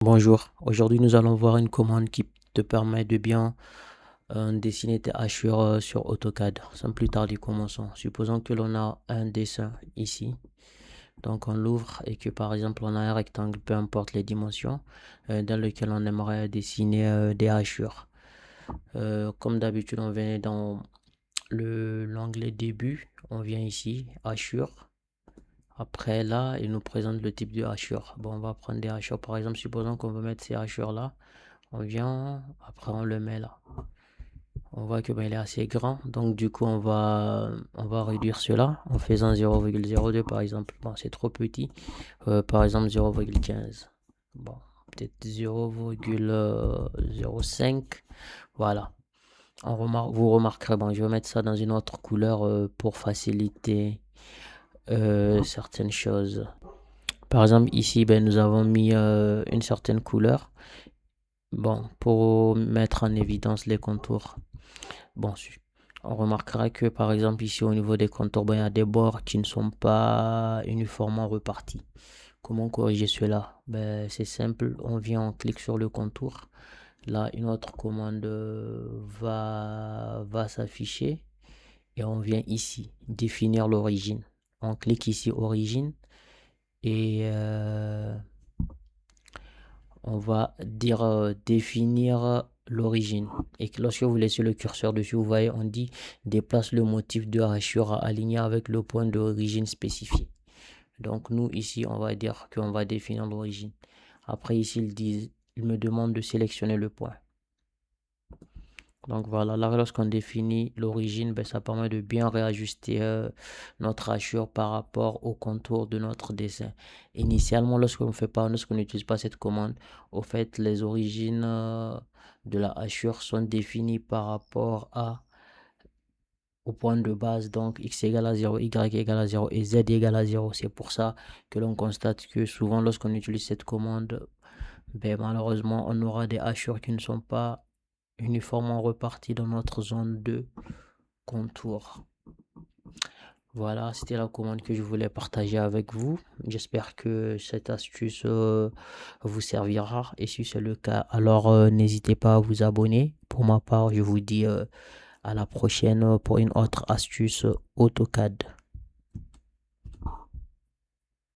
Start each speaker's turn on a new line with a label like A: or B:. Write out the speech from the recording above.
A: Bonjour, aujourd'hui nous allons voir une commande qui te permet de bien dessiner tes hachures sur AutoCAD. Sans plus tarder, commençons. Supposons que l'on a un dessin ici. Donc on l'ouvre et que par exemple on a un rectangle, peu importe les dimensions, dans lequel on aimerait dessiner des hachures. Comme d'habitude, on vient dans l'onglet début, on vient ici, hachure. Après là, il nous présente le type de hachure. Bon, on va prendre des hachures. Par exemple, supposons qu'on veut mettre ces hachures là. On vient, après on le met là. On voit que ben, il est assez grand, donc du coup on va réduire cela en faisant 0,02 par exemple. Bon, c'est trop petit. Par exemple 0,15. Bon, peut-être 0,05. Voilà. Vous remarquerez, bon, je vais mettre ça dans une autre couleur pour faciliter certaines choses. Par exemple, ici, ben, nous avons mis une certaine couleur. Bon, pour mettre en évidence les contours. Bon, on remarquera que par exemple ici au niveau des contours, ben, il y a des bords qui ne sont pas uniformément repartis. Comment corriger cela? Ben, c'est simple, on vient, on clique sur le contour. Là, une autre commande va s'afficher et on vient ici, définir l'origine. On clique ici origine et on va dire définir l'origine. Et lorsque vous laissez le curseur dessus, vous voyez, on dit déplace le motif de hachure à aligner avec le point d'origine spécifié. Donc nous ici, on va dire qu'on va définir l'origine. Après ici, il me demande de sélectionner le point. Donc voilà, là lorsqu'on définit l'origine, ben, ça permet de bien réajuster notre hachure par rapport au contour de notre dessin. Initialement, lorsqu'on n'utilise pas cette commande, au fait, les origines de la hachure sont définies par rapport au point de base, donc x égale à 0, y égale à 0 et z égale à 0. C'est pour ça que l'on constate que souvent lorsqu'on utilise cette commande, ben, malheureusement, on aura des hachures qui ne sont pas uniformément repartis dans notre zone de contour. Voilà, c'était la commande que je voulais partager avec vous. J'espère que cette astuce vous servira. Et si c'est le cas, alors n'hésitez pas à vous abonner. Pour ma part, je vous dis à la prochaine pour une autre astuce AutoCAD.